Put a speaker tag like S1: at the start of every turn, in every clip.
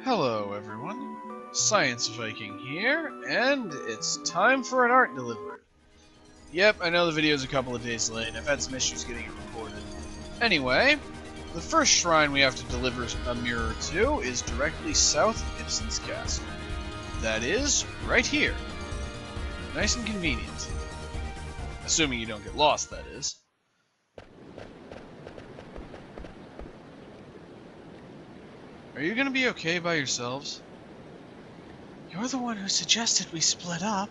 S1: Hello everyone, Science Viking here, and it's time for an art delivery. Yep, I know the video's a couple of days late, I've had some issues getting it recorded. Anyway, the first shrine we have to deliver a mirror to is directly south of Ibsen's castle. That is, right here. Nice and convenient. Assuming you don't get lost, that is. Are you gonna be okay by yourselves?
S2: You're the one who suggested we split up.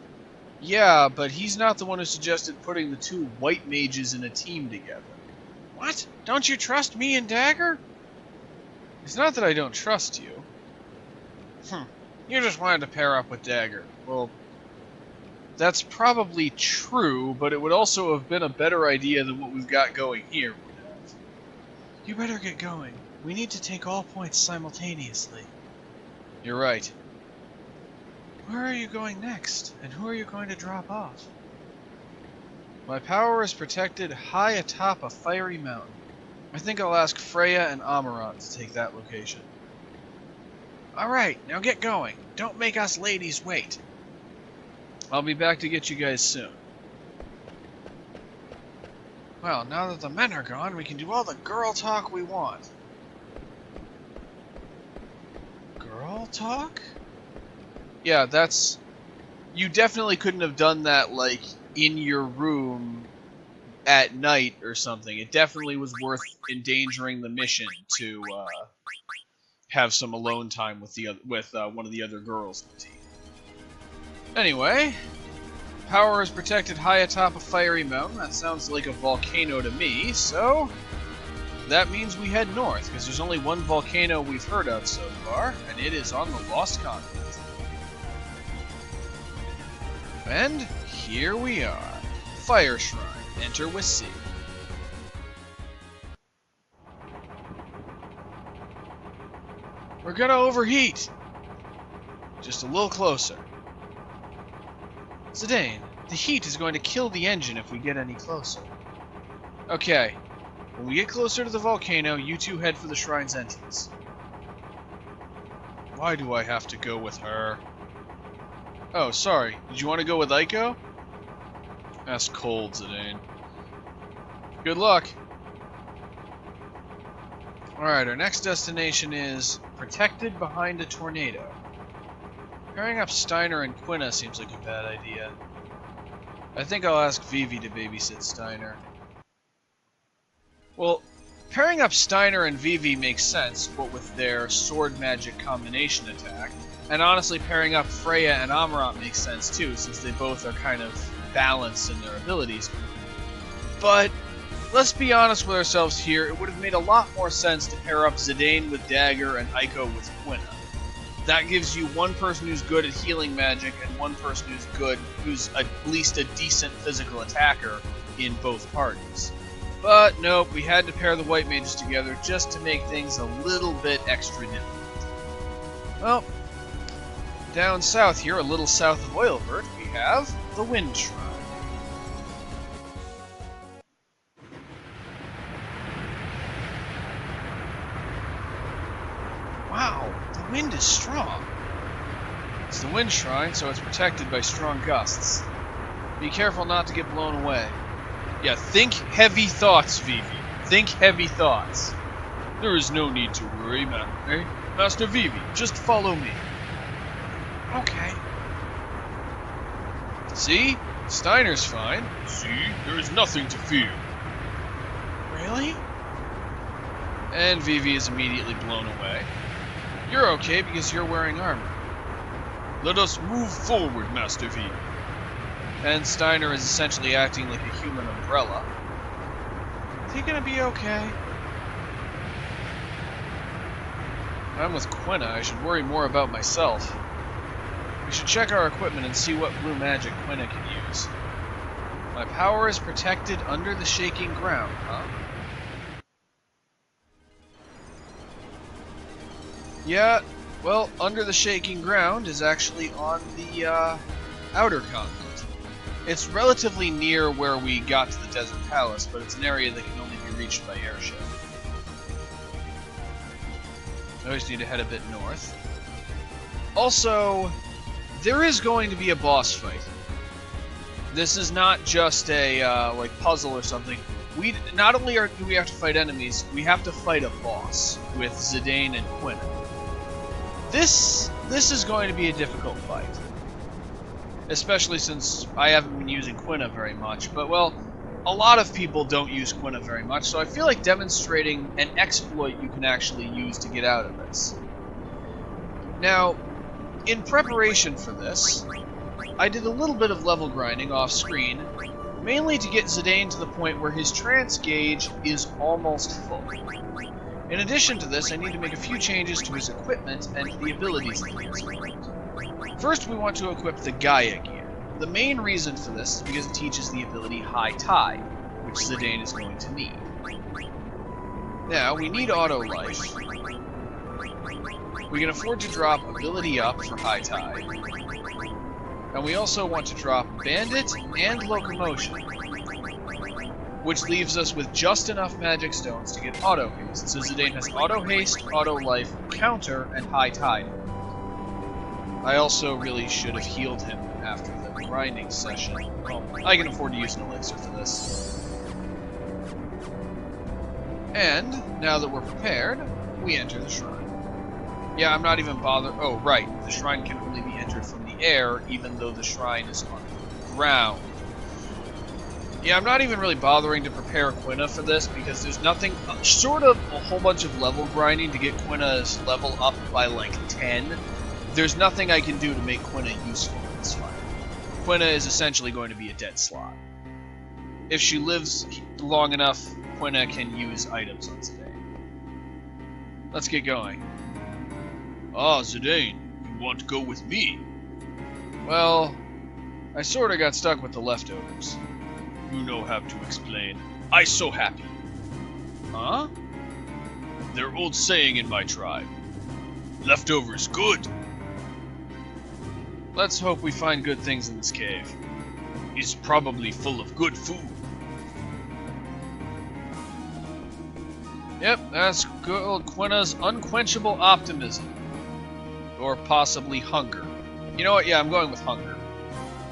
S1: Yeah, but he's not the one who suggested putting the two white mages in a team together.
S2: What? Don't you trust me and Dagger?
S1: It's not that I don't trust you. You just wanted to pair up with Dagger. Well, that's probably true, but it would also have been a better idea than what we've got going here would have.
S2: You better get going. We need to take all points simultaneously.
S1: You're right.
S2: Where are you going next? And who are you going to drop off?
S1: My power is protected high atop a fiery mountain. I think I'll ask Freya and Amarant to take that location.
S2: Alright, now get going. Don't make us ladies wait.
S1: I'll be back to get you guys soon.
S2: Well, now that the men are gone, we can do all the girl talk we want. Girl talk?
S1: Yeah, that's... You definitely couldn't have done that, like, in your room at night or something. It definitely was worth endangering the mission to have some alone time with one of the other girls in the team. Anyway, power is protected high atop a fiery mountain. That sounds like a volcano to me, so that means we head north, because there's only one volcano we've heard of so far, and it is on the Lost Continent. And here we are. Fire Shrine. Enter with C. We're gonna overheat! Just a little closer.
S2: Zidane, the heat is going to kill the engine if we get any closer.
S1: Okay. When we get closer to the volcano, you two head for the shrine's entrance. Why do I have to go with her? Oh, sorry. Did you want to go with Aiko? That's cold, Zidane. Good luck. Alright, our next destination is protected behind a tornado. Pairing up Steiner and Quina seems like a bad idea. I think I'll ask Vivi to babysit Steiner. Well, pairing up Steiner and Vivi makes sense, what with their sword magic combination attack. And honestly, pairing up Freya and Amarant makes sense too, since they both are kind of balanced in their abilities. But let's be honest with ourselves here, it would have made a lot more sense to pair up Zidane with Dagger and Aiko with Quina. That gives you one person who's good at healing magic and one person who's at least a decent physical attacker in both parties. But nope, we had to pair the white mages together just to make things a little bit extra difficult. Well, down south here, a little south of Oilvert, we have the Wind Shrine.
S2: Wow, the wind is strong.
S1: It's the Wind Shrine, so it's protected by strong gusts. Be careful not to get blown away. Yeah, think heavy thoughts, Vivi. Think heavy thoughts. There is no need to worry, Master Vivi. Just follow me.
S2: Okay.
S1: See? Steiner's fine. See? There is nothing to fear.
S2: Really?
S1: And Vivi is immediately blown away. You're okay because you're wearing armor. Let us move forward, Master Vivi. And Steiner is essentially acting like a human umbrella.
S2: Is he gonna be okay?
S1: I'm with Quina. I should worry more about myself. We should check our equipment and see what blue magic Quina can use. My power is protected under the shaking ground, huh? Yeah, well, under the shaking ground is actually on the outer continent. It's relatively near where we got to the Desert Palace, but it's an area that can only be reached by airship. I always need to head a bit north. Also, there is going to be a boss fight. This is not just a like puzzle or something. We not only do we have to fight enemies, we have to fight a boss with Zidane and Quina. This is going to be a difficult fight, especially since I haven't been using Quina very much. But well, a lot of people don't use Quina very much, so I feel like demonstrating an exploit you can actually use to get out of this. Now, in preparation for this, I did a little bit of level grinding off screen, mainly to get Zidane to the point where his trance gauge is almost full. In addition to this, I need to make a few changes to his equipment and the abilities that he has equipped. First, we want to equip the Gaia gear. The main reason for this is because it teaches the ability High Tide, which Zidane is going to need. Now, we need Auto Life. We can afford to drop Ability Up for High Tide. And we also want to drop Bandit and Locomotion, which leaves us with just enough magic stones to get Auto Haste. So Zidane has Auto Haste, Auto Life, Counter, and High Tide. I also really should have healed him after the grinding session. Well, I can afford to use an elixir for this. And, now that we're prepared, we enter the shrine. Yeah, I'm not even bothered. Oh, right. The shrine can only be entered from the air, even though the shrine is on the ground. Yeah, I'm not even really bothering to prepare Quina for this, because there's nothing, short of a whole bunch of level grinding to get Quina's level up by, like, 10, there's nothing I can do to make Quina useful in this fight. Quina is essentially going to be a dead slot. If she lives long enough, Quina can use items on Zidane. Let's get going. Ah, Zidane, you want to go with me? Well, I sorta got stuck with the leftovers. You know how to explain. I so happy. Huh? Their old saying in my tribe. Leftovers good. Let's hope we find good things in this cave. It's probably full of good food. Yep, that's good old Quina's unquenchable optimism. Or possibly hunger. You know what? Yeah, I'm going with hunger.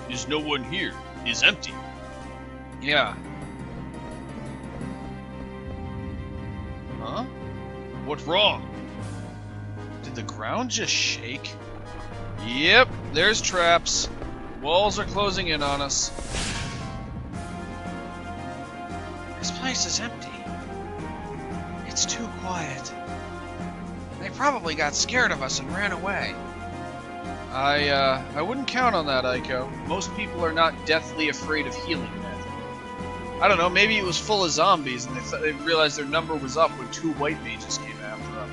S1: Is no one here? Is empty. Yeah. Huh? What's wrong? Did the ground just shake? Yep, there's traps. Walls are closing in on us.
S2: This place is empty. It's too quiet. They probably got scared of us and ran away.
S1: I wouldn't count on that, Aiko. Most people are not deathly afraid of healing yet. I don't know, maybe it was full of zombies and they realized their number was up when 2 white mages came after them.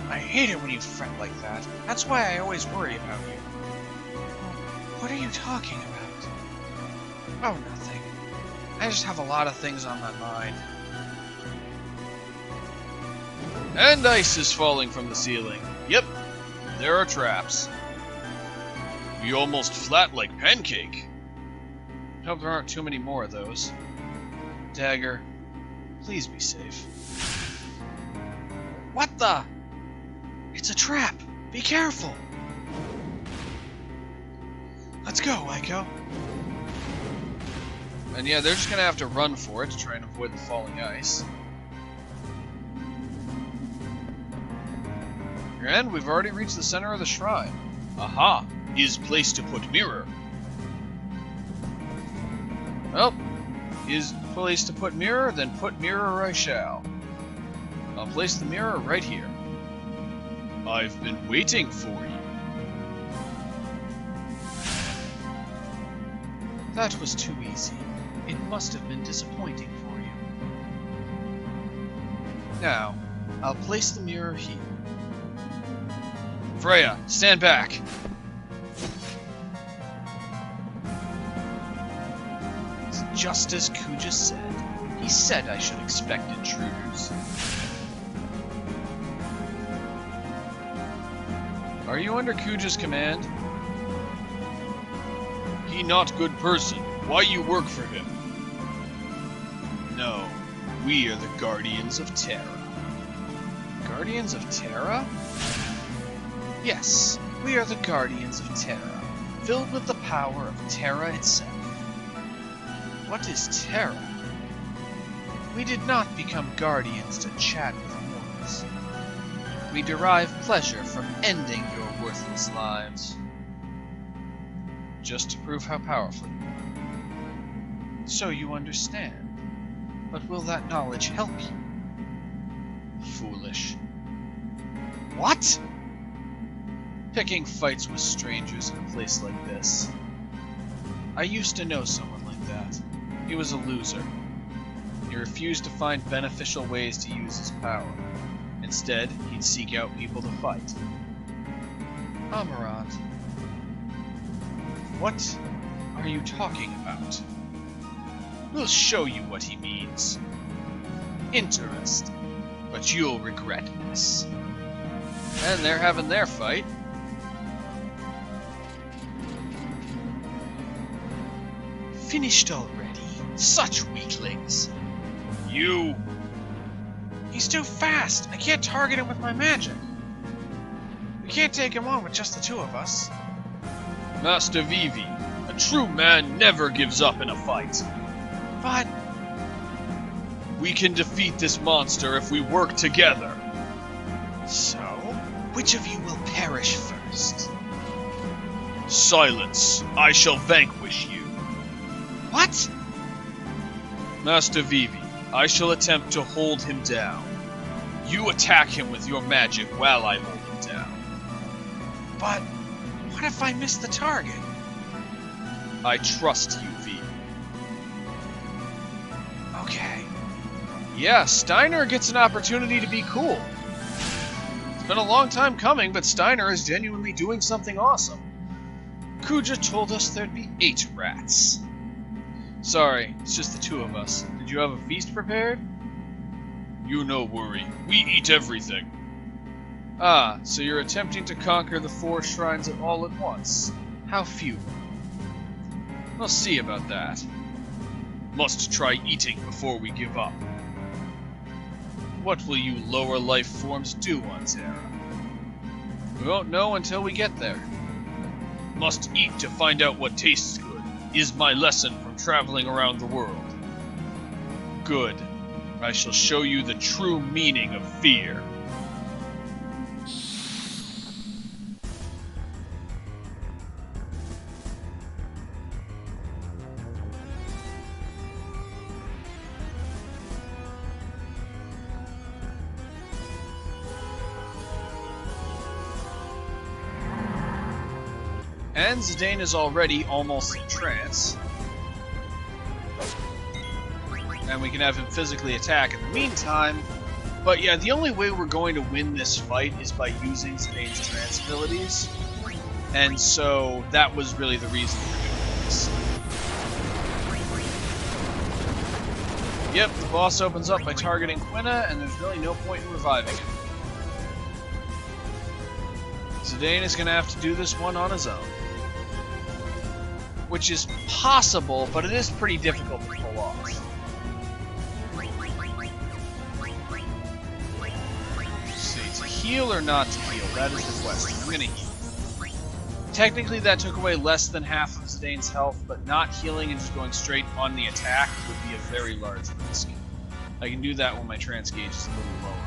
S2: I hate it when you fret like that. That's why I always worry about you. What are you talking about? Oh, nothing. I just have a lot of things on my mind.
S1: And ice is falling from the ceiling. Yep, there are traps. You almost flat like pancake. Hope there aren't too many more of those. Dagger, please be safe.
S2: What the? It's a trap. Be careful. Let's go, Aiko.
S1: And yeah, they're just gonna have to run for it to try and avoid the falling ice. And we've already reached the center of the shrine. Aha! Is place to put mirror. Well, is place to put mirror, then put mirror I shall. I'll place the mirror right here. I've been waiting for you.
S2: That was too easy. It must have been disappointing for you. Now, I'll place the mirror here.
S1: Freya, stand back.
S2: It's just as Kuja said. He said I should expect intruders.
S1: Are you under Kuja's command? He not good person. Why you work for him? No, we are the Guardians of Terra. Guardians of Terra? Yes, we are the Guardians of Terra, filled with the power of Terra itself. What is Terra? We did not become Guardians to chat with mortals. We derive pleasure from ending your worthless lives. Just to prove how powerful you are. So you understand. But will that knowledge help you? Foolish. What? Picking fights with strangers in a place like this. I used to know someone like that. He was a loser. He refused to find beneficial ways to use his power. Instead, he'd seek out people to fight. Amarant. What are you talking about? We'll show you what he means. Interesting. But you'll regret this. And they're having their fight. Finished already. Such weaklings. You! He's too fast! I can't target him with my magic. We can't take him on with just the two of us. Master Vivi, a true man never gives up in a fight. But... we can defeat this monster if we work together. So, which of you will perish first? Silence! I shall vanquish you. What? Master Vivi, I shall attempt to hold him down. You attack him with your magic while I hold him down. But, what if I miss the target? I trust you, Vivi. Okay. Yeah, Steiner gets an opportunity to be cool. It's been a long time coming, but Steiner is genuinely doing something awesome. Kuja told us there'd be 8 rats. Sorry, it's just the 2 of us. Did you have a feast prepared? You no worry. We eat everything. Ah, so you're attempting to conquer the 4 shrines all at once. How few. We'll see about that. Must try eating before we give up. What will you lower life forms do on Terra? We won't know until we get there. Must eat to find out what tastes good, is my lesson from traveling around the world. Good. I shall show you the true meaning of fear. And Zidane is already almost in trance. And we can have him physically attack in the meantime. But yeah, the only way we're going to win this fight is by using Zidane's trance abilities. And so that was really the reason for doing this. Yep, the boss opens up by targeting Quina, and there's really no point in reviving him. Zidane is going to have to do this one on his own. Which is possible, but it is pretty difficult to pull off. Let's see, to heal or not to heal? That is the question. I'm gonna heal. Technically that took away less than half of Zidane's health, but not healing and just going straight on the attack would be a very large risk. I can do that when my trance gauge is a little lower.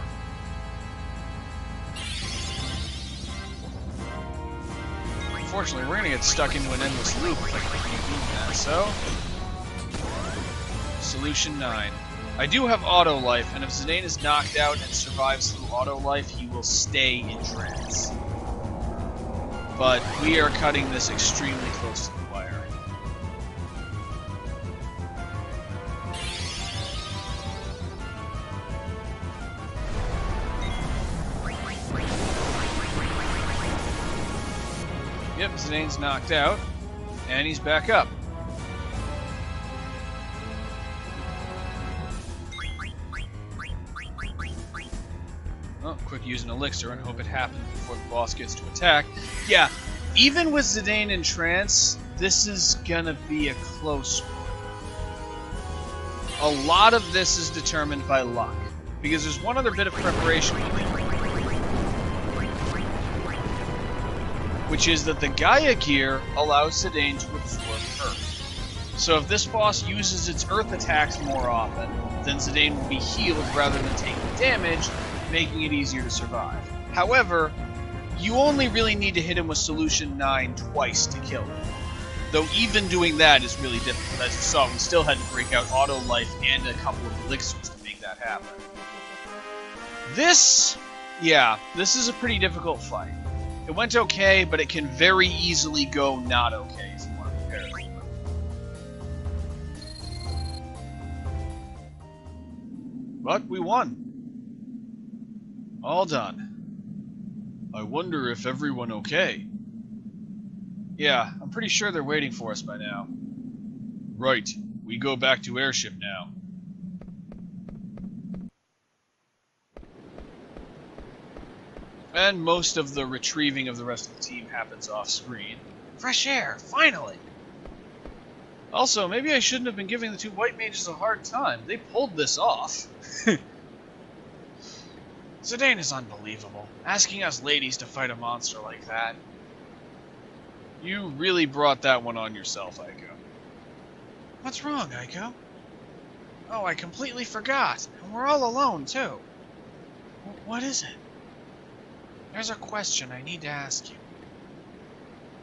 S1: Unfortunately, we're going to get stuck into an endless loop if I continue doing that, so... Solution 9. I do have auto life, and if Zidane is knocked out and survives through auto life, he will stay in trance. But we are cutting this extremely close to the wire. Yep, Zidane's knocked out, and he's back up. Oh, quick use an elixir and hope it happens before the boss gets to attack. Yeah, even with Zidane in trance, this is gonna be a close one. A lot of this is determined by luck, because there's one other bit of preparation we need. which is that the Gaia gear allows Zidane to absorb Earth. So if this boss uses its Earth attacks more often, then Zidane will be healed rather than taking damage, making it easier to survive. However, you only really need to hit him with Solution 9 twice to kill him. Though even doing that is really difficult. As you saw, we still had to break out Auto Life and a couple of elixirs to make that happen. This is a pretty difficult fight. It went okay, but it can very easily go not okay if you want to prepare for it. But we won. All done. I wonder if everyone okay. Yeah, I'm pretty sure they're waiting for us by now. Right, we go back to airship now. And most of the retrieving of the rest of the team happens off screen.
S2: Fresh air, finally!
S1: Also, maybe I shouldn't have been giving the two white mages a hard time. They pulled this off.
S2: Zidane is unbelievable, asking us ladies to fight a monster like that.
S1: You really brought that one on yourself, Aiko.
S2: What's wrong, Aiko? Oh, I completely forgot. And we're all alone, too. What is it? There's a question I need to ask you.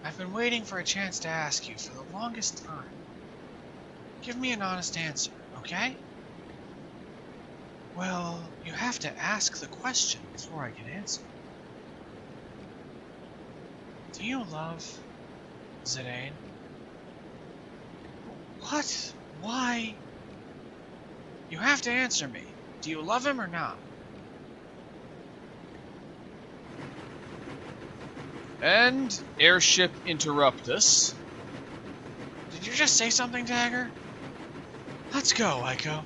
S2: I've been waiting for a chance to ask you for the longest time. Give me an honest answer, okay? Well, you have to ask the question before I can answer. Do you love Zidane? What? Why? You have to answer me. Do you love him or not?
S1: And airship interruptus.
S2: Did you just say something, Dagger? Let's go, Aiko.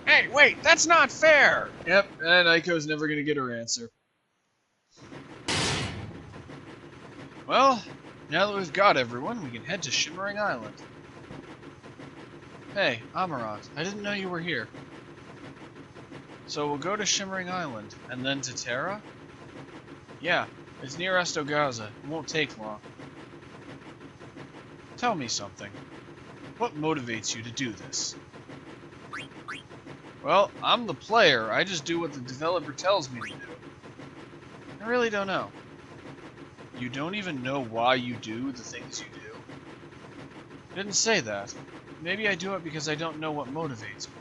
S2: Hey, wait, that's not fair!
S1: Yep, and Aiko's never gonna get her answer. Well, now that we've got everyone, we can head to Shimmering Island. Hey, Amarant, I didn't know you were here. So we'll go to Shimmering Island, and then to Terra? Yeah, it's near Estogaza. It won't take long. Tell me something. What motivates you to do this? Well, I'm the player. I just do what the developer tells me to do. I really don't know. You don't even know why you do the things you do? Didn't say that. Maybe I do it because I don't know what motivates me.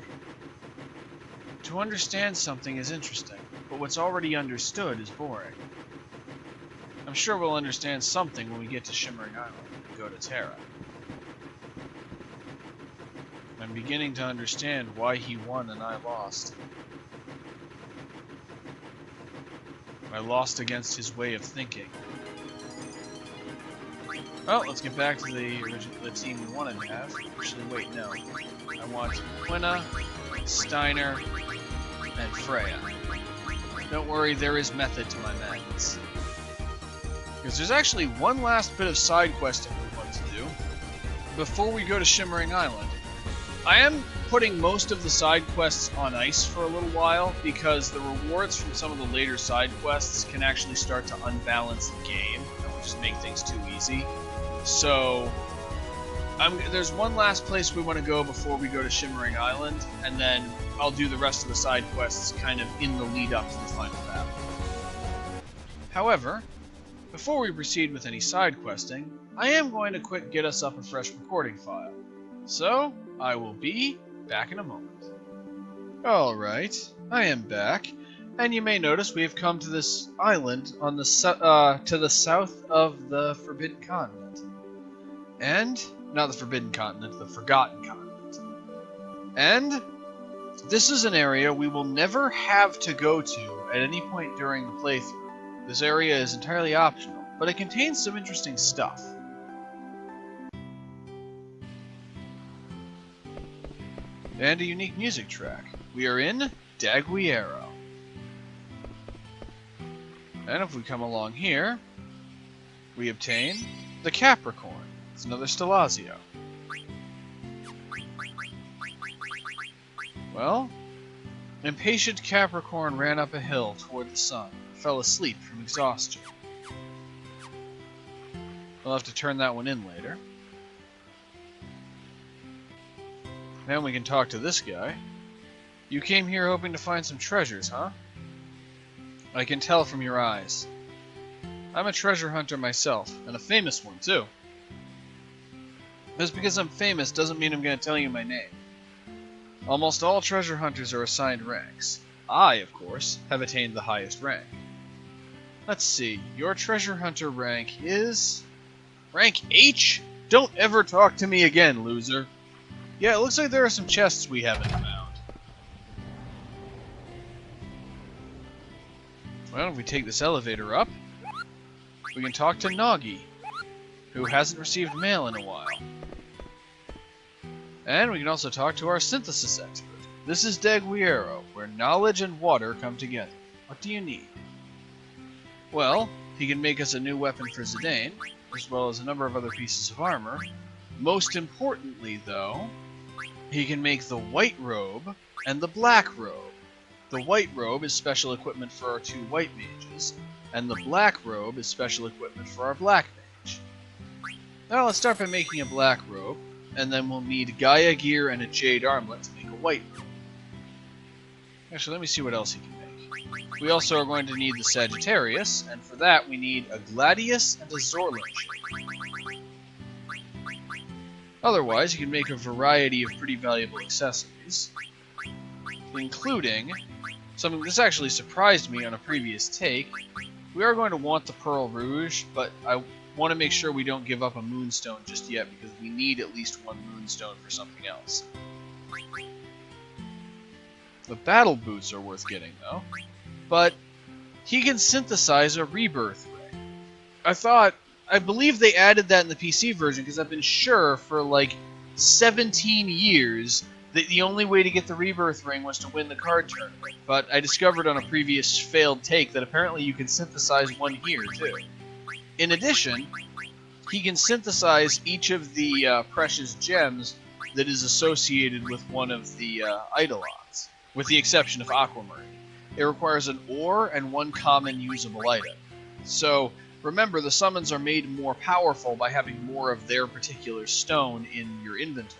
S1: To understand something is interesting, but what's already understood is boring. I'm sure we'll understand something when we get to Shimmering Island and go to Terra. I'm beginning to understand why he won and I lost. I lost against his way of thinking. Well, let's get back to the team we wanted to have. Actually, wait, no. I want Quina, Steiner, and Freya. Don't worry, there is method to my madness. Because there's actually one last bit of side questing we want to do before we go to Shimmering Island. I am putting most of the side quests on ice for a little while because the rewards from some of the later side quests can actually start to unbalance the game and will just make things too easy. So there's one last place we want to go before we go to Shimmering Island, and then I'll do the rest of the side quests kind of in the lead up to the final battle. However, before we proceed with any side questing, I am going to quick get us up a fresh recording file. So, I will be back in a moment. Alright, I am back, and you may notice we have come to this island on the to the south of the Forbidden Continent. And, not the Forbidden Continent, the Forgotten Continent. And, this is an area we will never have to go to at any point during the playthrough. This area is entirely optional, but it contains some interesting stuff. And a unique music track. We are in Daguiero. And if we come along here, we obtain the Capricorn. It's another Stellazio. Well, impatient Capricorn ran up a hill toward the sun, fell asleep from exhaustion. We'll have to turn that one in later. Then we can talk to this guy. You came here hoping to find some treasures, huh? I can tell from your eyes. I'm a treasure hunter myself, and a famous one, too. Just because I'm famous doesn't mean I'm going to tell you my name. Almost all treasure hunters are assigned ranks. I, of course, have attained the highest rank. Let's see, your treasure hunter rank is... Rank H? Don't ever talk to me again, loser. Yeah, it looks like there are some chests we haven't found. Well, if we take this elevator up, we can talk to Nagi, who hasn't received mail in a while. And we can also talk to our synthesis expert. This is Deguiero, where knowledge and water come together. What do you need? Well, he can make us a new weapon for Zidane, as well as a number of other pieces of armor. Most importantly, though, he can make the white robe and the black robe. The white robe is special equipment for our 2 white mages, and the black robe is special equipment for our black mage. Now let's start by making a black robe, and then we'll need Gaia gear and a jade armlet to make a white robe. Actually, let me see what else he can make. We also are going to need the Sagittarius, and for that we need a Gladius and a Zorlin shape. Otherwise, you can make a variety of pretty valuable accessories, including something this actually surprised me on a previous take. We are going to want the Pearl Rouge, but I want to make sure we don't give up a Moonstone just yet, because we need at least 1 Moonstone for something else. The battle boots are worth getting, though. But he can synthesize a rebirth ring. I believe they added that in the PC version, because I've been sure for like 17 years that the only way to get the rebirth ring was to win the card tournament. But I discovered on a previous failed take that apparently you can synthesize one here, too. In addition, he can synthesize each of the precious gems that is associated with one of the Eidolons, with the exception of Aquamarine. It requires an ore and 1 common usable item. So, remember, the summons are made more powerful by having more of their particular stone in your inventory.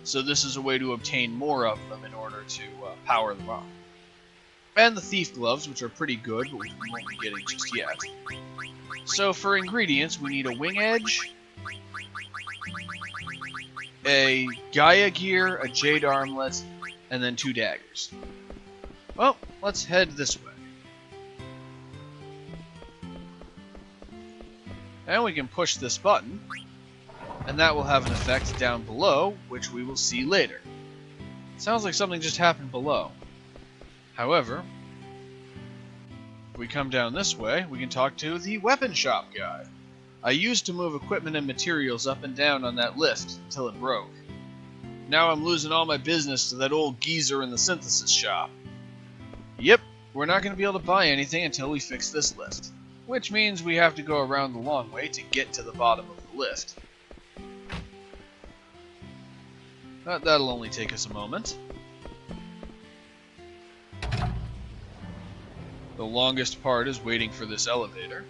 S1: So this is a way to obtain more of them in order to power them up. And the Thief Gloves, which are pretty good, but we won't be getting just yet. So for ingredients, we need a wing edge, a Gaia gear, a jade armlet, and then 2 daggers. Well, let's head this way. And we can push this button, and that will have an effect down below, which we will see later. Sounds like something just happened below. However, if we come down this way, we can talk to the weapon shop guy. I used to move equipment and materials up and down on that lift until it broke. Now I'm losing all my business to that old geezer in the synthesis shop. Yep, we're not going to be able to buy anything until we fix this lift. Which means we have to go around the long way to get to the bottom of the lift. But that'll only take us a moment. The longest part is waiting for this elevator.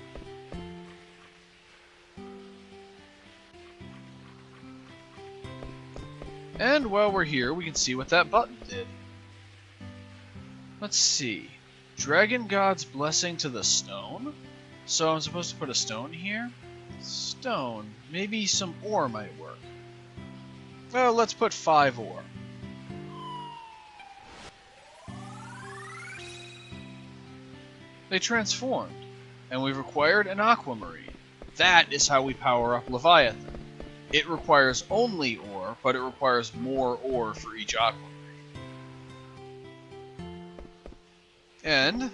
S1: And while we're here, we can see what that button did. Let's see. Dragon God's Blessing to the Stone? So I'm supposed to put a stone here? Stone. Maybe some ore might work. Well, let's put 5 ore. They transformed, and we've acquired an aquamarine. That is how we power up Leviathan. It requires only ore, but it requires more ore for each aquamarine. And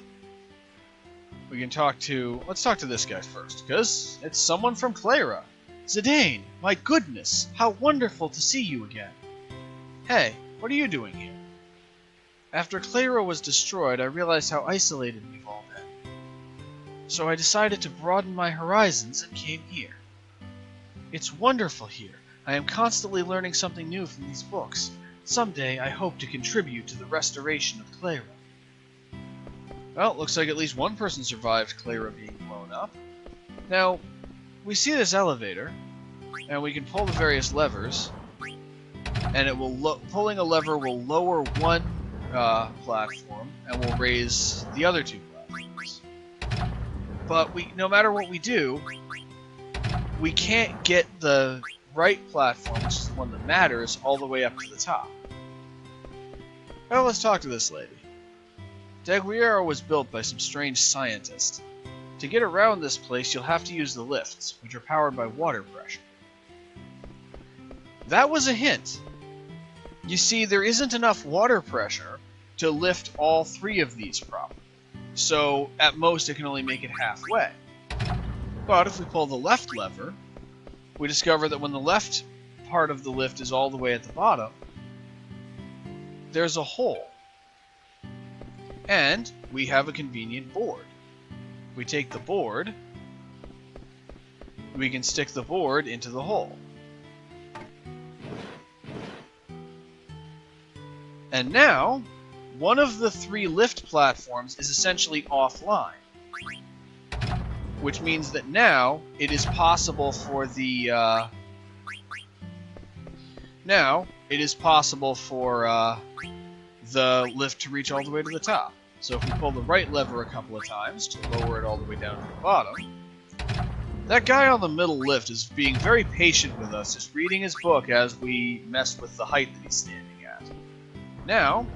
S1: we can talk to... Let's talk to this guy first, because it's someone from Clara. Zidane, my goodness, how wonderful to see you again. Hey, what are you doing here? After Clara was destroyed, I realized how isolated we've all been. So I decided to broaden my horizons and came here. It's wonderful here. I am constantly learning something new from these books. Someday I hope to contribute to the restoration of Clara. Well, it looks like at least one person survived Clara being blown up. Now, we see this elevator, and we can pull the various levers, and it will pulling a lever will lower one platform and will raise the other two platforms. But no matter what we do, we can't get the right platform, which is the one that matters, all the way up to the top. Well, let's talk to this lady. Daguerrero was built by some strange scientist. To get around this place, you'll have to use the lifts, which are powered by water pressure. That was a hint. You see, there isn't enough water pressure to lift all three of these properly. So, at most, it can only make it halfway. But if we pull the left lever, we discover that when the left part of the lift is all the way at the bottom, there's a hole. And we have a convenient board. We take the board, we can stick the board into the hole. And now, one of the three lift platforms is essentially offline. Which means that now it is possible for the the lift to reach all the way to the top. So if we pull the right lever a couple of times to lower it all the way down to the bottom, that guy on the middle lift is being very patient with us, just reading his book as we mess with the height that he's standing at. Now,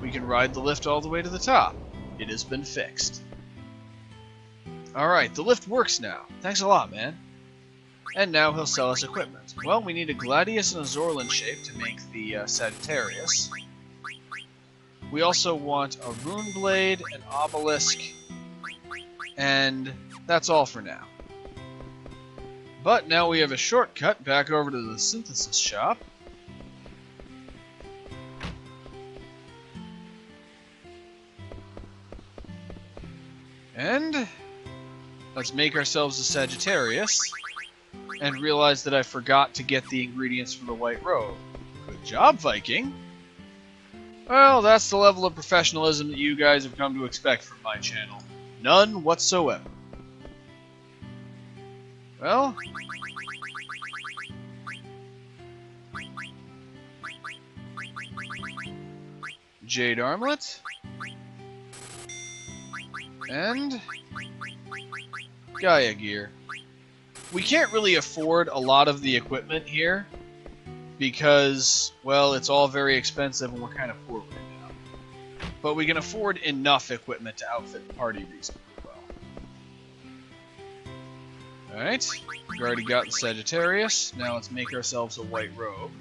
S1: we can ride the lift all the way to the top. It has been fixed. Alright, the lift works now. Thanks a lot, man. And now he'll sell us equipment. Well, we need a Gladius and a Zorlin shape to make the Sagittarius. We also want a Rune Blade, an Obelisk, and that's all for now. But now we have a shortcut back over to the synthesis shop. And let's make ourselves a Sagittarius, and realize that I forgot to get the ingredients for the white robe. Good job, Viking! Well, that's the level of professionalism that you guys have come to expect from my channel. None whatsoever. Well, Jade Armlet, and Gaia Gear. We can't really afford a lot of the equipment here because, well, it's all very expensive and we're kind of poor right now. But we can afford enough equipment to outfit the party reasonably well. Alright, we've already got the Sagittarius. Now let's make ourselves a white robe.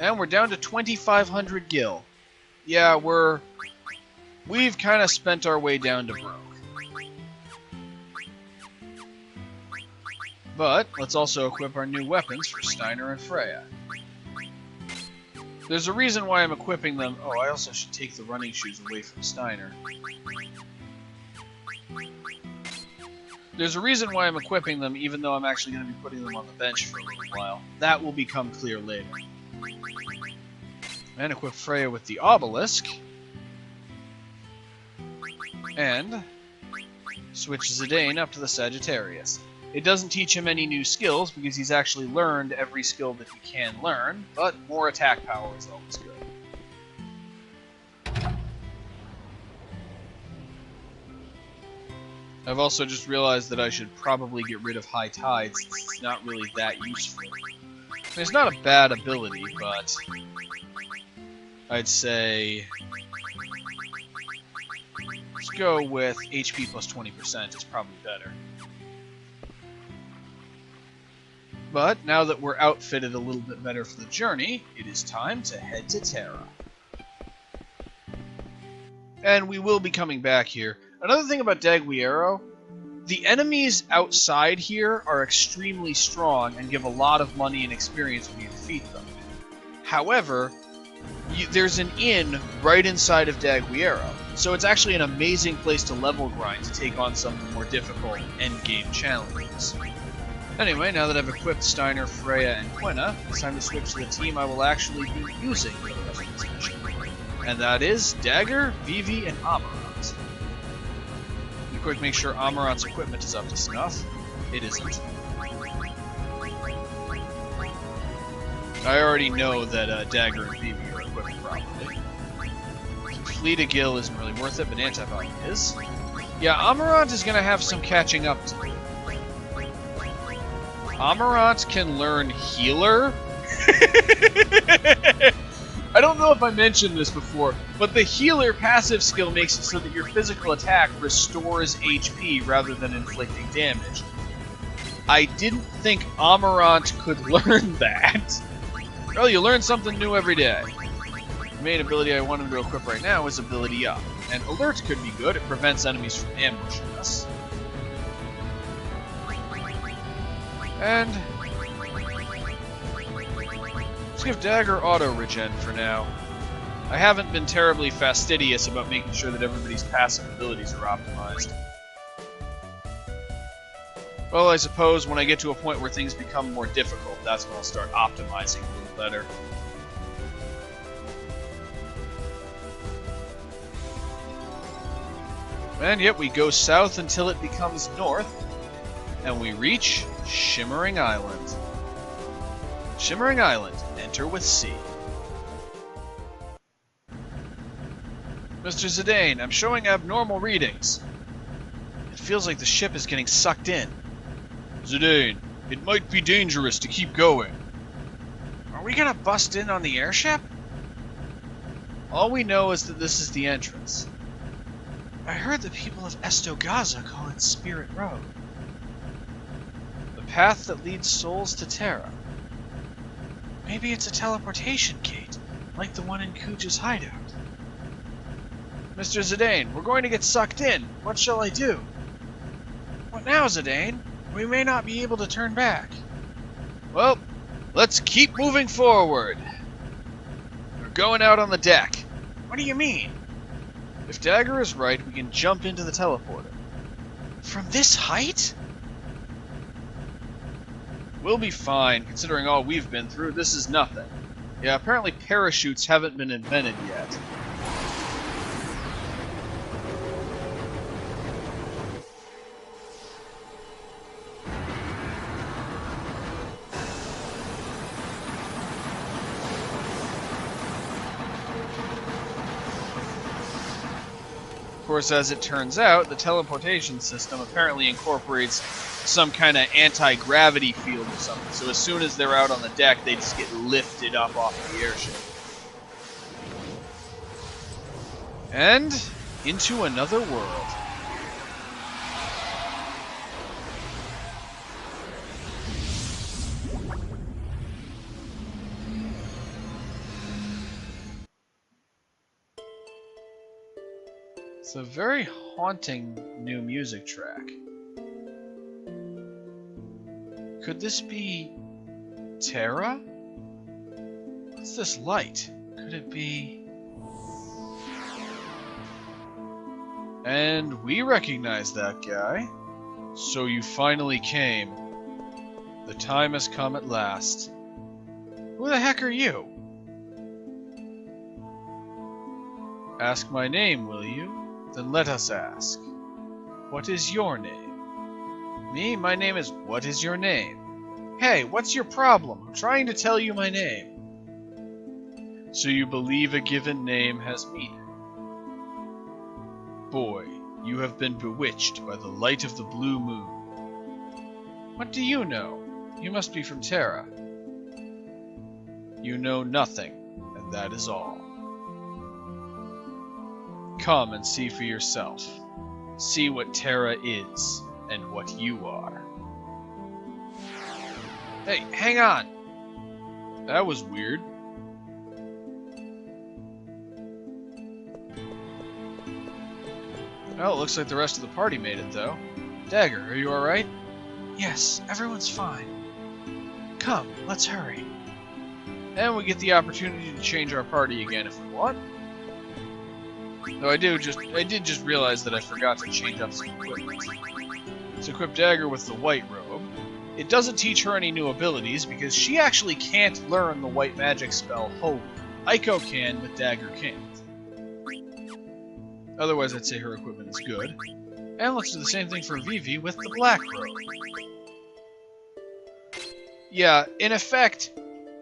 S1: And we're down to 2,500 gil. Yeah, we've kind of spent our way down to broke. But let's also equip our new weapons for Steiner and Freya. There's a reason why I'm equipping them. Oh, I also should take the running shoes away from Steiner. There's a reason why I'm equipping them, even though I'm actually going to be putting them on the bench for a little while. That will become clear later. And equip Freya with the Obelisk. And switch Zidane up to the Sagittarius. It doesn't teach him any new skills, because he's actually learned every skill that he can learn, but more attack power is always good. I've also just realized that I should probably get rid of High Tide, since it's not really that useful. I mean, it's not a bad ability, but I'd say let's go with HP plus 20%, it's probably better. But now that we're outfitted a little bit better for the journey, it is time to head to Terra. And we will be coming back here. Another thing about Daguerrero, the enemies outside here are extremely strong and give a lot of money and experience when you defeat them. However, there's an inn right inside of Daguerrero, so it's actually an amazing place to level grind to take on some of the more difficult endgame challenges. Anyway, now that I've equipped Steiner, Freya, and Quina, it's time to switch to the team I will actually be using for the rest of this mission. And that is Dagger, Vivi, and Amarant. Quick, make sure Amarant's equipment is up to snuff. It isn't. I already know that Dagger and Vivi are equipped properly. Fleet of Gil isn't really worth it, but Antibody is. Yeah, Amarant is gonna have some catching up to do. Amarant can learn Healer. I don't know if I mentioned this before, but the Healer passive skill makes it so that your physical attack restores HP rather than inflicting damage. I didn't think Amarant could learn that. Well, you learn something new every day. The main ability I want him to equip right now is Ability Up. And Alert could be good, it prevents enemies from ambushing us. And let's give Dagger Auto Regen for now. I haven't been terribly fastidious about making sure that everybody's passive abilities are optimized. Well, I suppose when I get to a point where things become more difficult, that's when I'll start optimizing a little better. And yet we go south until it becomes north, and we reach Shimmering Island. Shimmering Island, enter with C. Mr. Zidane, I'm showing abnormal readings. It feels like the ship is getting sucked in. Zidane, it might be dangerous to keep going.
S2: Are we gonna bust in on the airship?
S1: All we know is that this is the entrance.
S2: I heard the people of Estogaza call it Spirit Road.
S1: The path that leads souls to Terra.
S2: Maybe it's a teleportation gate, like the one in Kuja's hideout.
S1: Mr. Zidane, we're going to get sucked in. What shall I do?
S2: What now, Zidane? We may not be able to turn back.
S1: Well, let's keep moving forward. We're going out on the deck.
S2: What do you mean?
S1: If Dagger is right, we can jump into the teleporter.
S2: From this height?
S1: We'll be fine, considering all we've been through. This is nothing. Yeah, apparently parachutes haven't been invented yet. Of course, as it turns out, the teleportation system apparently incorporates some kind of anti-gravity field or something, so as soon as they're out on the deck, they just get lifted up off the airship. And into another world. It's a very haunting new music track. Could this be Terra? What's this light? Could it be... And we recognize that guy. So you finally came. The time has come at last. Who the heck are you? Ask my name, will you? Then let us ask. What is your name? Me? My name is... What is your name? Hey, what's your problem? I'm trying to tell you my name. So you believe a given name has meaning. Boy, you have been bewitched by the light of the blue moon. What do you know? You must be from Terra. You know nothing, and that is all. Come and see for yourself. See what Terra is, and what you are. Hey, hang on! That was weird. Well, it looks like the rest of the party made it, though. Dagger, are you alright?
S2: Yes, everyone's fine. Come, let's hurry.
S1: And we get the opportunity to change our party again if we want. Though I did just realize that I forgot to change up some equipment. Let's equip Dagger with the white robe. It doesn't teach her any new abilities, because she actually can't learn the white magic spell Holy. Aiko can, but Dagger can't. Otherwise, I'd say her equipment is good. And let's do the same thing for Vivi with the black robe. Yeah, in effect,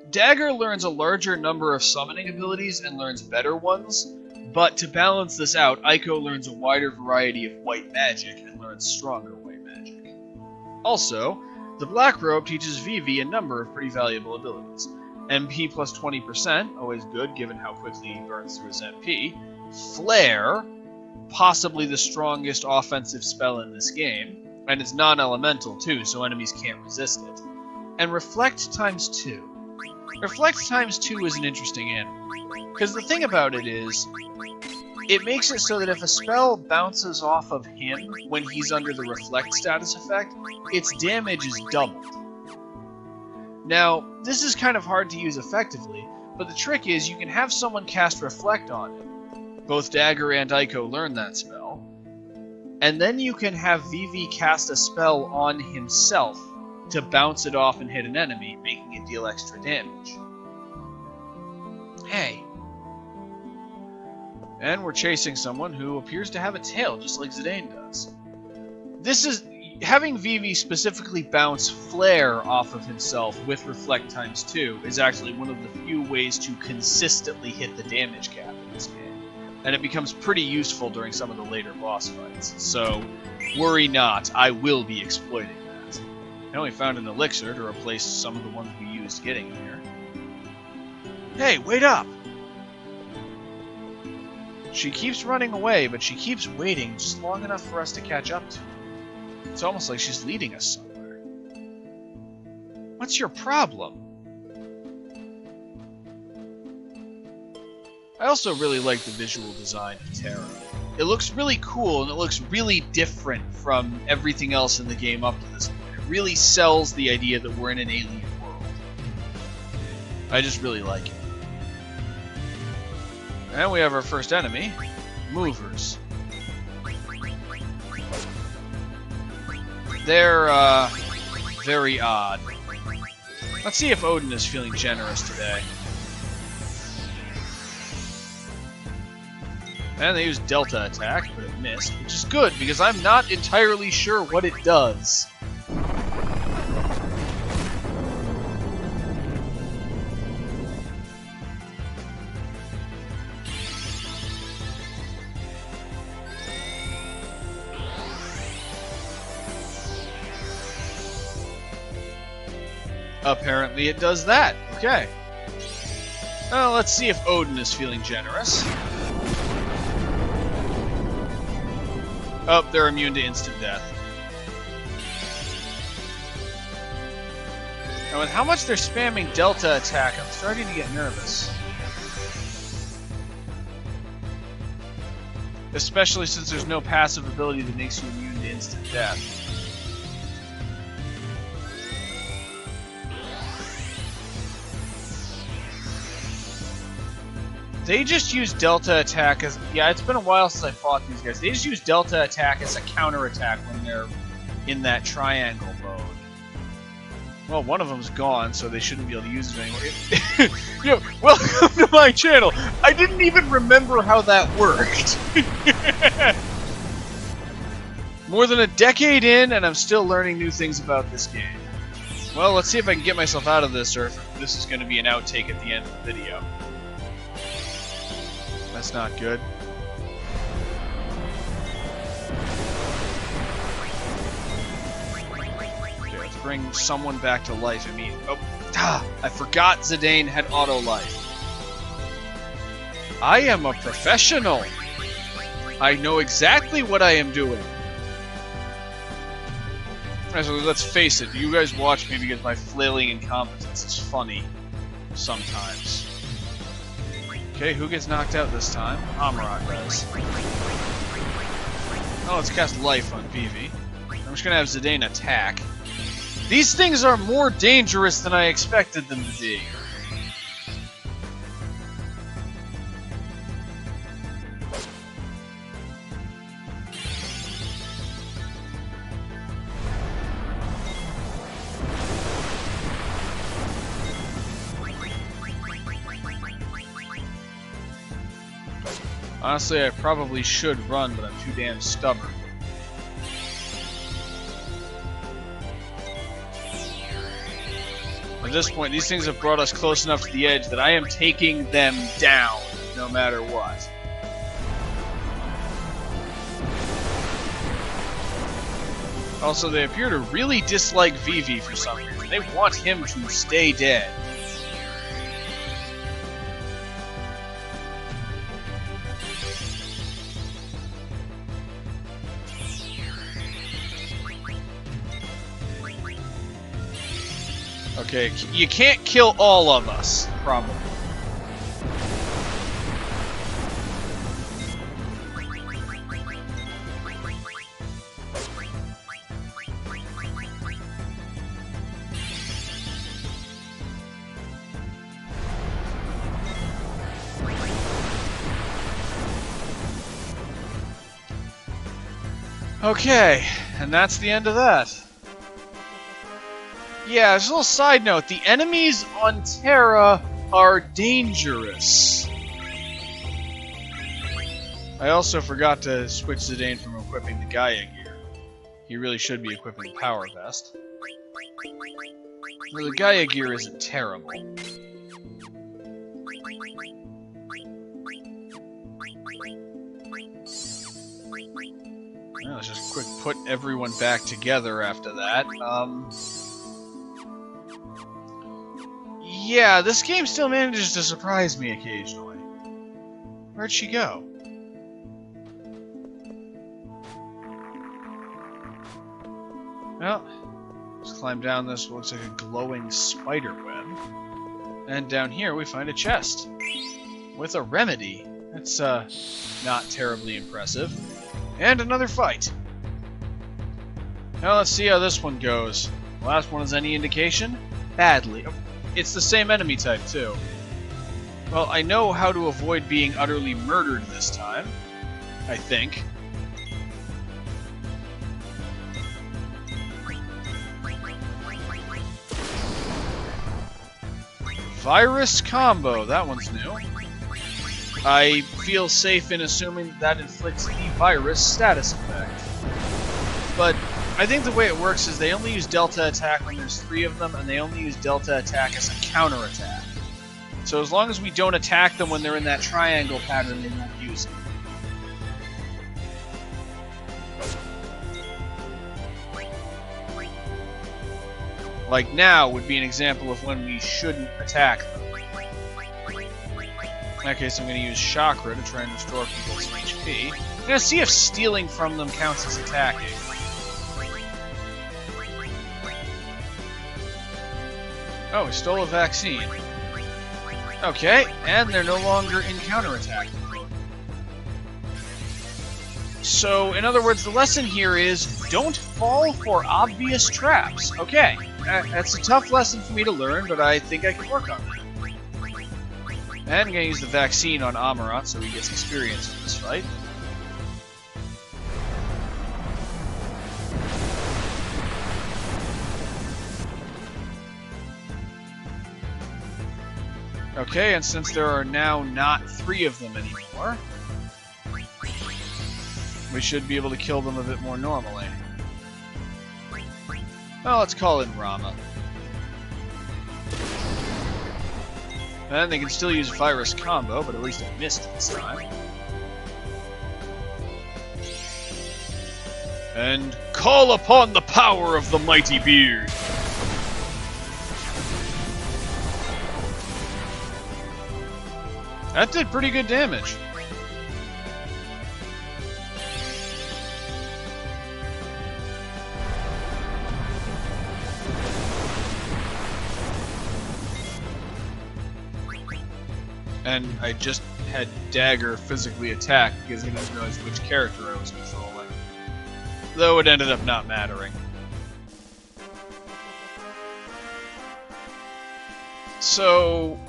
S1: Dagger learns a larger number of summoning abilities and learns better ones, but to balance this out, Aiko learns a wider variety of white magic and learns stronger white magic. Also, the Black Robe teaches Vivi a number of pretty valuable abilities. MP plus 20%, always good given how quickly he burns through his MP. Flare, possibly the strongest offensive spell in this game, and it's non-elemental too, so enemies can't resist it. And Reflect times 2. Reflect times 2 is an interesting animal, because the thing about it is, it makes it so that if a spell bounces off of him when he's under the Reflect status effect, its damage is doubled. Now, this is kind of hard to use effectively, but the trick is you can have someone cast Reflect on it. Both Dagger and Aiko learn that spell. And then you can have Vivi cast a spell on himself to bounce it off and hit an enemy, making it deal extra damage. Hey. And we're chasing someone who appears to have a tail, just like Zidane does. This is... Having Vivi specifically bounce Flare off of himself with Reflect times 2 is actually one of the few ways to consistently hit the damage cap in this game. And it becomes pretty useful during some of the later boss fights. So, worry not, I will be exploiting that. I only found an elixir to replace some of the ones we used getting here. Hey, wait up! She keeps running away, but she keeps waiting just long enough for us to catch up to her. It's almost like she's leading us somewhere. What's your problem? I also really like the visual design of Terra. It looks really cool, and it looks really different from everything else in the game up to this point. It really sells the idea that we're in an alien world. I just really like it. And we have our first enemy, Movers. They're, very odd. Let's see if Odin is feeling generous today. And they used Delta attack, but it missed, which is good, because I'm not entirely sure what it does. Apparently it does that. Okay. Well, let's see if Odin is feeling generous. Oh, they're immune to instant death. And with how much they're spamming Delta attack, I'm starting to get nervous. Especially since there's no passive ability that makes you immune to instant death. They just use Delta attack as... Yeah, it's been a while since I fought these guys. They just use Delta attack as a counter-attack when they're in that triangle mode. Well, one of them's gone, so they shouldn't be able to use it anymore. Yo, welcome to my channel! I didn't even remember how that worked! More than a decade in, and I'm still learning new things about this game. Well, let's see if I can get myself out of this, or if this is going to be an outtake at the end of the video. That's not good. Okay, let's bring someone back to life immediately. Oh, I forgot Zidane had auto life. I am a professional. I know exactly what I am doing. So let's face it, you guys watch me because my flailing incompetence is funny sometimes. Okay, who gets knocked out this time? Amarant does. Oh, let's cast Life on Vivi. I'm just gonna have Zidane attack. These things are more dangerous than I expected them to be. Honestly, I probably should run, but I'm too damn stubborn. this point, these things have brought us close enough to the edge that I am taking them down, no matter what. Also, they appear to really dislike Vivi for some reason. They want him to stay dead. Okay, you can't kill all of us, probably. Okay, and that's the end of that. Yeah, just a little side note. The enemies on Terra are dangerous. I also forgot to switch Zidane from equipping the Gaia gear. He really should be equipping the Power Vest. Well, the Gaia gear isn't terrible. Well, let's just quick put everyone back together after that. Yeah, this game still manages to surprise me occasionally. Where'd she go? Well, let's climb down this what looks like a glowing spider web. And down here we find a chest. With a remedy. That's, not terribly impressive. And another fight. Now let's see how this one goes. The last one is any indication? Badly. It's the same enemy type, too. Well, I know how to avoid being utterly murdered this time. I think. Virus combo. That one's new. I feel safe in assuming that inflicts the virus status effect. But I think the way it works is they only use Delta Attack when there's 3 of them, and they only use Delta Attack as a counterattack. So as long as we don't attack them when they're in that triangle pattern, they won't use it. Like now would be an example of when we shouldn't attack them. In that case, I'm going to use Chakra to try and restore people's HP. I'm going to see if stealing from them counts as attacking. Oh, we stole a vaccine. Okay, and they're no longer in counterattack mode. So, in other words, the lesson here is, don't fall for obvious traps. Okay, that's a tough lesson for me to learn, but I think I can work on it. And I'm going to use the vaccine on Amarant so he gets experience in this fight. Okay, and since there are now not 3 of them anymore, we should be able to kill them a bit more normally. Well, let's call in Rama. And they can still use Virus Combo, but at least it missed this time. And call upon the power of the mighty beard! That did pretty good damage. And I just had Dagger physically attack because I didn't realize which character I was controlling. Though it ended up not mattering. So,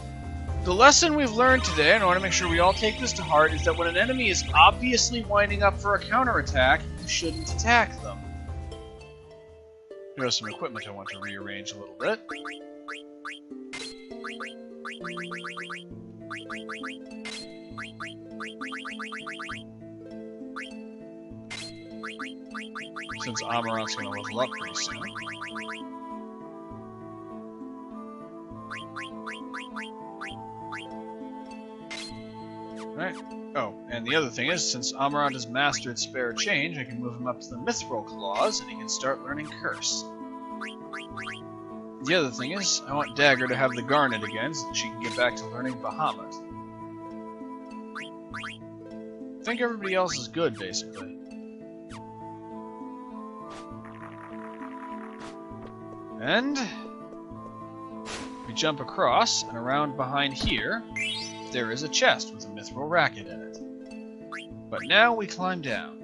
S1: the lesson we've learned today, and I want to make sure we all take this to heart, is that when an enemy is obviously winding up for a counterattack, you shouldn't attack them. Here's some equipment I want to rearrange a little bit. Since Amarant's going to level up pretty soon. Alright. Oh, and the other thing is, since Amarant has mastered Spare Change, I can move him up to the Mithril Claws, and he can start learning Curse. The other thing is, I want Dagger to have the Garnet again, so that she can get back to learning Bahamut. I think everybody else is good, basically. And we jump across, and around behind here, there is a chest with a mithril racket in it. But now we climb down.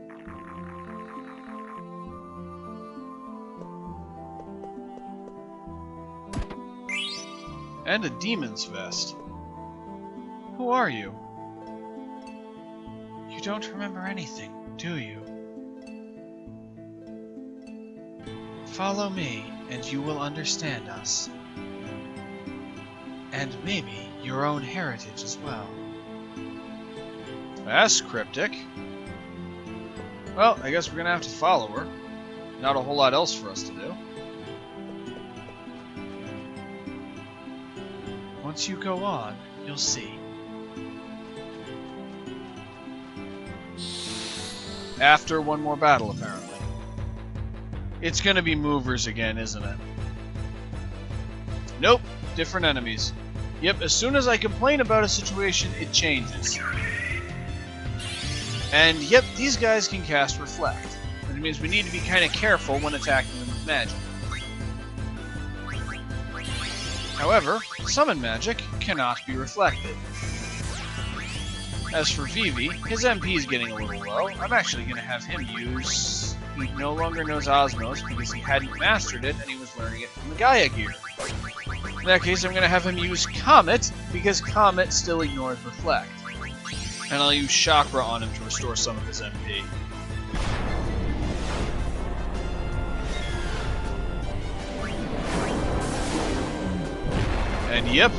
S1: And a demon's vest. Who are you? You don't remember anything, do you? Follow me, and you will understand us. And maybe your own heritage as well. That's cryptic. Well, I guess we're gonna have to follow her. Not a whole lot else for us to do. Once you go on, you'll see. After one more battle, apparently. It's gonna be movers again, isn't it? Nope, different enemies. Yep, as soon as I complain about a situation, it changes. And yep, these guys can cast Reflect. Which means we need to be kind of careful when attacking them with magic. However, summon magic cannot be reflected. As for Vivi, his MP is getting a little low. I'm actually going to have him use... He no longer knows Osmos because he hadn't mastered it and he was learning it from the Gaia gear. In that case, I'm going to have him use Comet because Comet still ignores Reflect. And I'll use Chakra on him to restore some of his MP. And yep,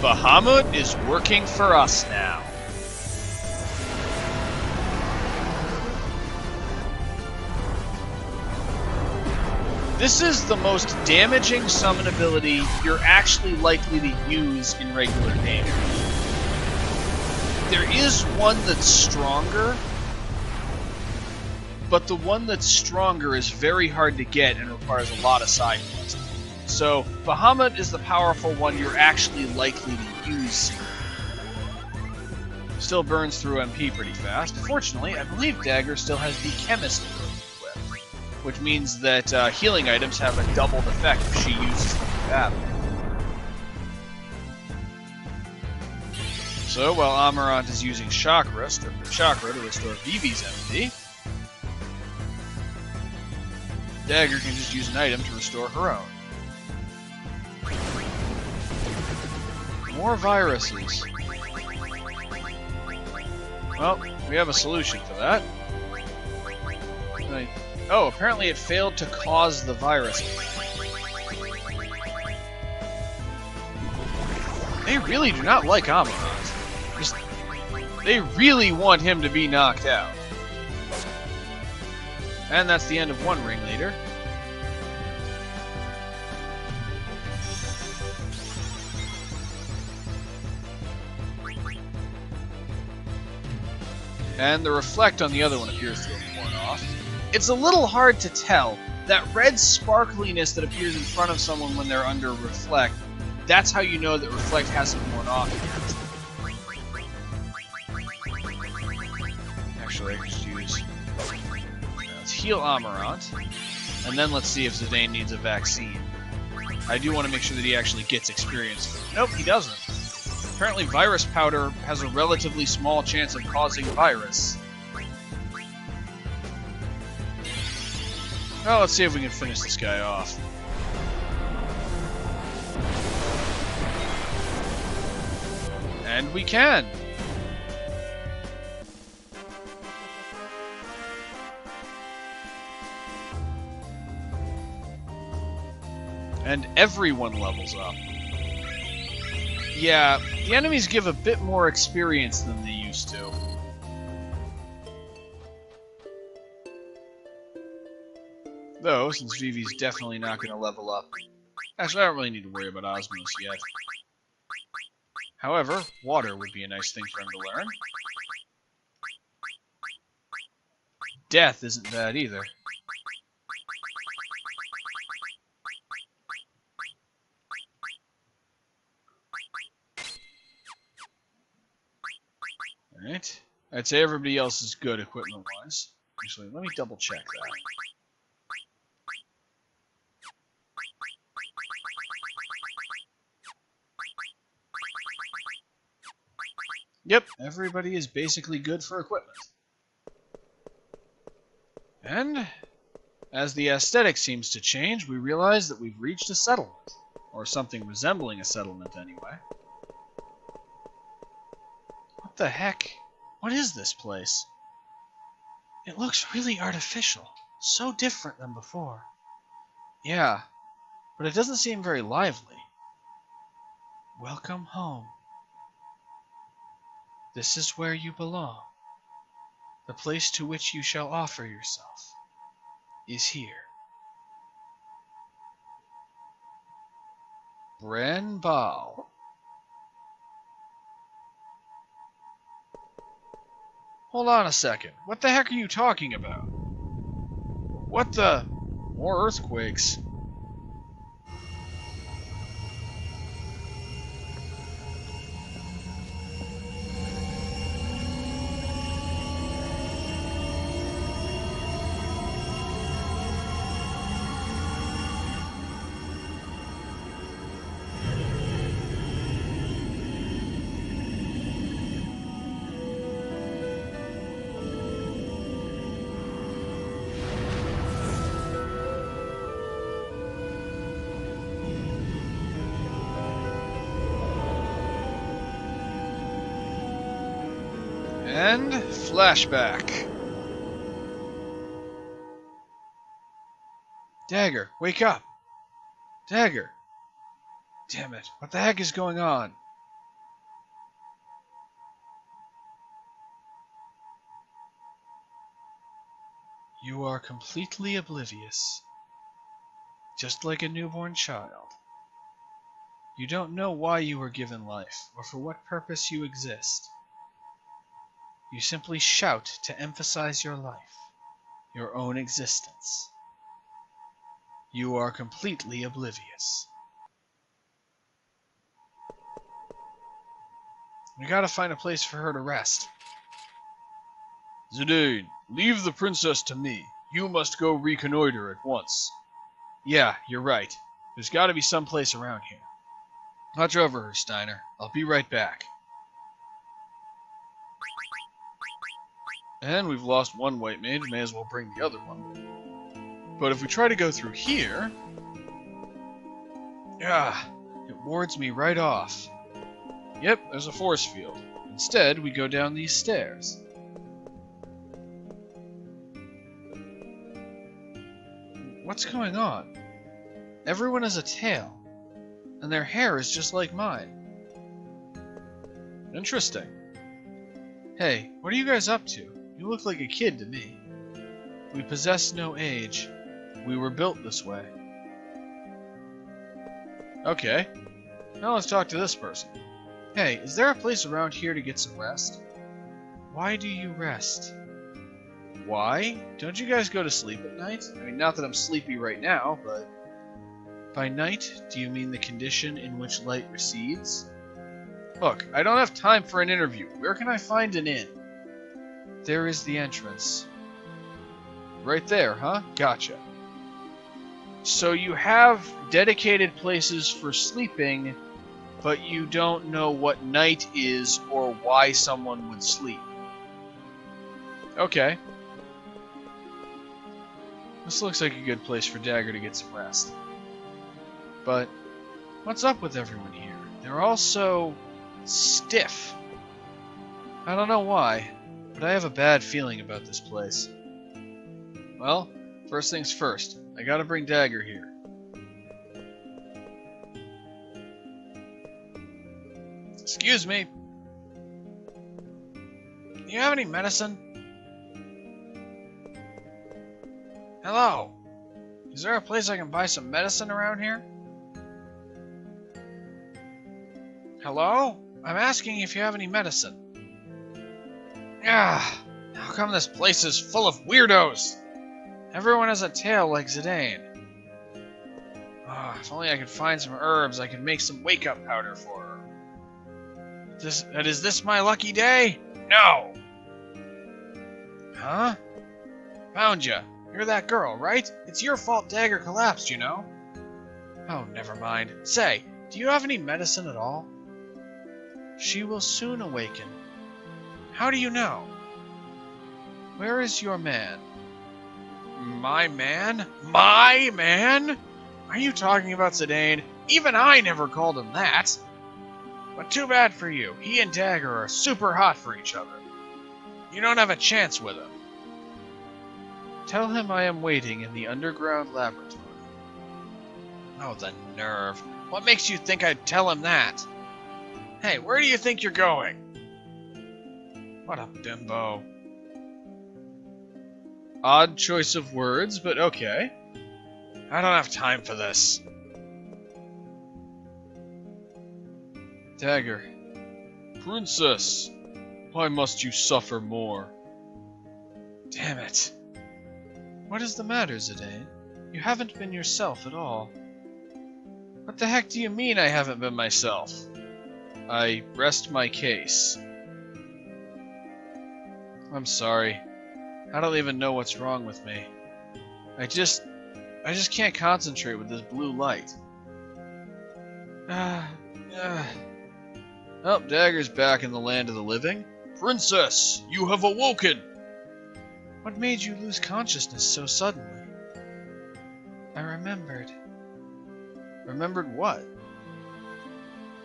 S1: Bahamut is working for us now. This is the most damaging summon ability you're actually likely to use in regular game. There is one that's stronger, but the one that's stronger is very hard to get and requires a lot of side quests. So, Bahamut is the powerful one you're actually likely to use. Still burns through MP pretty fast. Fortunately, I believe Dagger still has the Chemist equipped, which means that healing items have a doubled effect if she uses them in battle. So, while Amarant is using Chakra to restore Vivi's MP, Dagger can just use an item to restore her own. More viruses. Well, we have a solution for that. Oh, apparently it failed to cause the virus. They really do not like Amarant. They really want him to be knocked out. And that's the end of one ringleader. And the reflect on the other one appears to have worn off. It's a little hard to tell. That red sparkliness that appears in front of someone when they're under reflect, that's how you know that reflect hasn't worn off yet. Actually, I can just use... Let's heal Amarant, and then let's see if Zidane needs a vaccine. I do want to make sure that he actually gets experience. Nope, he doesn't. Apparently virus powder has a relatively small chance of causing virus. Well, let's see if we can finish this guy off. And we can! And everyone levels up. Yeah, the enemies give a bit more experience than they used to. Though, since Vivi's definitely not going to level up. Actually, I don't really need to worry about Osmos yet. However, water would be a nice thing for him to learn. death isn't bad either. Alright. I'd say everybody else is good equipment-wise. Actually, let me double-check that. Yep, everybody is basically good for equipment. And as the aesthetic seems to change, we realize that we've reached a settlement. Or something resembling a settlement, anyway. What the heck? What is this place? It looks really artificial. So different than before. Yeah, but it doesn't seem very lively. Welcome home. This is where you belong. The place to which you shall offer yourself is here. Bren Bal. Hold on a second. What the heck are you talking about? What the? More earthquakes. And flashback. Dagger, wake up. Dagger. Damn it, what the heck is going on? You are completely oblivious. Just like a newborn child. You don't know why you were given life, or for what purpose you exist. You simply shout to emphasize your life, your own existence. You are completely oblivious. We gotta find a place for her to rest. Zidane, leave the princess to me. You must go reconnoiter at once. Yeah, you're right. There's gotta be some place around here. Watch over her, Steiner. I'll be right back. And we've lost one white mage, may as well bring the other one. But if we try to go through here... it wards me right off. Yep, there's a force field. Instead, we go down these stairs. What's going on? Everyone has a tail, and their hair is just like mine. Interesting. Hey, what are you guys up to? You look like a kid to me. We possess no age. We were built this way. Okay. Now let's talk to this person. Hey, is there a place around here to get some rest? Why do you rest? Why? Don't you guys go to sleep at night? I mean, not that I'm sleepy right now, but... By night, do you mean the condition in which light recedes? Look, I don't have time for an interview. Where can I find an inn? There is the entrance. Right there, huh? Gotcha. So you have dedicated places for sleeping, but you don't know what night is or why someone would sleep. Okay. This looks like a good place for Dagger to get some rest. But what's up with everyone here? They're all so stiff. I don't know why, but I have a bad feeling about this place. Well, first things first. I gotta bring Dagger here. Excuse me. Do you have any medicine? Hello. Is there a place I can buy some medicine around here? Hello? I'm asking if you have any medicine.
S2: How come this place is full of weirdos? Everyone has a tail like Zidane. If only I could find some herbs, I could make some wake-up powder for her. Is this my lucky day? No! Huh? Found ya. You're that girl, right? It's your fault Dagger collapsed, you know? Oh, never mind. Say, do you have any medicine at all? She will soon awaken. How do you know? Where is your man? My man? My man? Are you talking about Zidane? Even I never called him that. But too bad for you. He and Dagger are super hot for each other. You don't have a chance with him. Tell him I am waiting in the underground laboratory. Oh, the nerve. What makes you think I'd tell him that? Hey, where do you think you're going? What a bimbo.
S1: Odd choice of words, but okay.
S2: I don't have time for this.
S1: Dagger. Princess, why must you suffer more?
S2: Damn it.
S1: What is the matter, Zidane? You haven't been yourself at all. What the heck do you mean I haven't been myself? I rest my case. I'm sorry. I don't even know what's wrong with me. I just can't concentrate with this blue light. Oh, Dagger's back in the land of the living. Princess, you have awoken! What made you lose consciousness so suddenly? I remembered. Remembered what?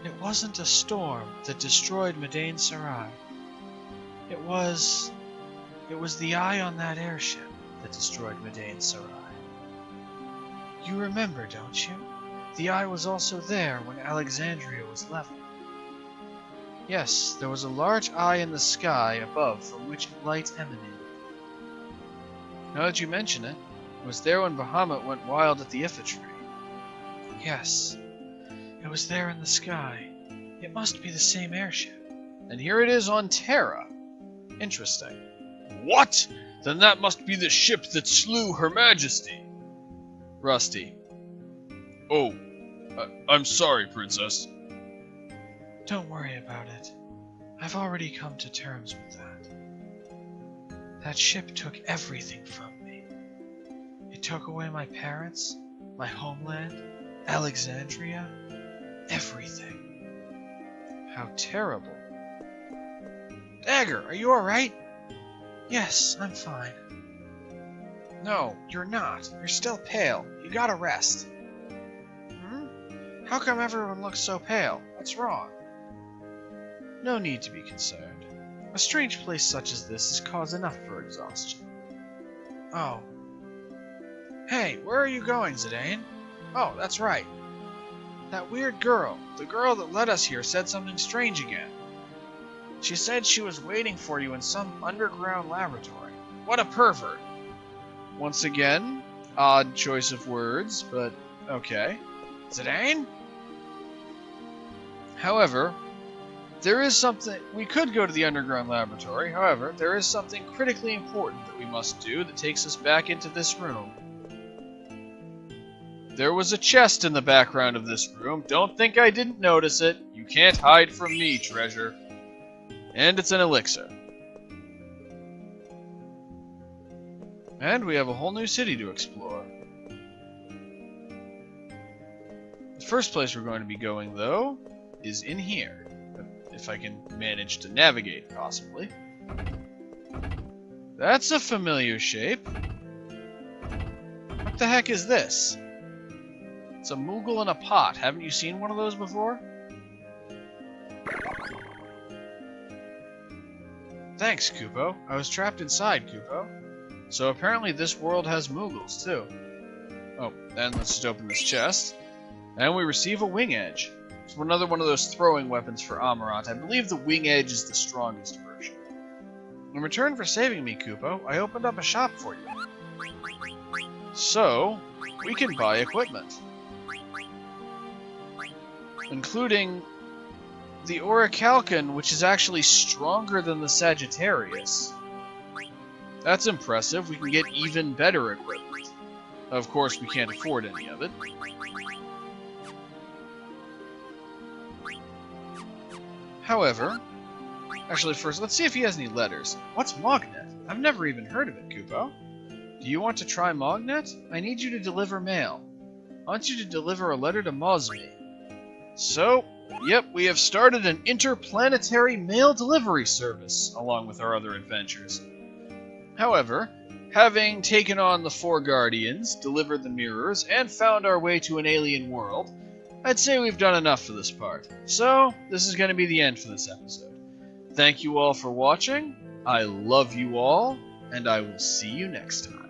S1: It wasn't a storm that destroyed Madain Sarai. It was the eye on that airship that destroyed Madain Sarai. You remember, don't you? The eye was also there when Alexandria was leveled. Yes, there was a large eye in the sky above from which light emanated. Now that you mention it, it was there when Bahamut went wild at the Ifa tree. Yes, it was there in the sky. It must be the same airship. And here it is on Terra. Interesting. What? Then that must be the ship that slew Her Majesty. Rusty. Oh, I'm sorry, Princess. Don't worry about it. I've already come to terms with that. That ship took everything from me. It took away my parents, my homeland, Alexandria, everything. How terrible. Dagger, are you alright? Yes, I'm fine. No, you're not. You're still pale. You gotta rest. How come everyone looks so pale? What's wrong? No need to be concerned. A strange place such as this is cause enough for exhaustion. Oh. Hey, where are you going, Zidane? Oh, that's right. That weird girl, the girl that led us here, said something strange again. She said she was waiting for you in some underground laboratory. What a pervert. Once again, odd choice of words, but okay. Zidane? However, there is something... We could go to the underground laboratory, however, there is something critically important that we must do that takes us back into this room. There was a chest in the background of this room. Don't think I didn't notice it. You can't hide from me, treasure. And it's an elixir. And we have a whole new city to explore. The first place we're going to be going, though, is in here. If I can manage to navigate, possibly. That's a familiar shape. What the heck is this? It's a Moogle in a pot. Haven't you seen one of those before? Thanks, Kupo. I was trapped inside, Kupo. So apparently this world has Moogles, too. Oh, and let's just open this chest. And we receive a wing edge. It's another one of those throwing weapons for Amarant. I believe the wing edge is the strongest version. In return for saving me, Kupo, I opened up a shop for you. So, we can buy equipment. Including the Orichalcon, which is actually stronger than the Sagittarius. That's impressive. We can get even better equipment. Of course, we can't afford any of it. However, actually first, let's see if he has any letters. What's Mognet? I've never even heard of it, Kupo. Do you want to try Mognet? I need you to deliver mail. I want you to deliver a letter to Mosby. So, yep, we have started an interplanetary mail delivery service, along with our other adventures. However, having taken on the 4 Guardians, delivered the mirrors, and found our way to an alien world, I'd say we've done enough for this part. So, this is going to be the end for this episode. Thank you all for watching, I love you all, and I will see you next time.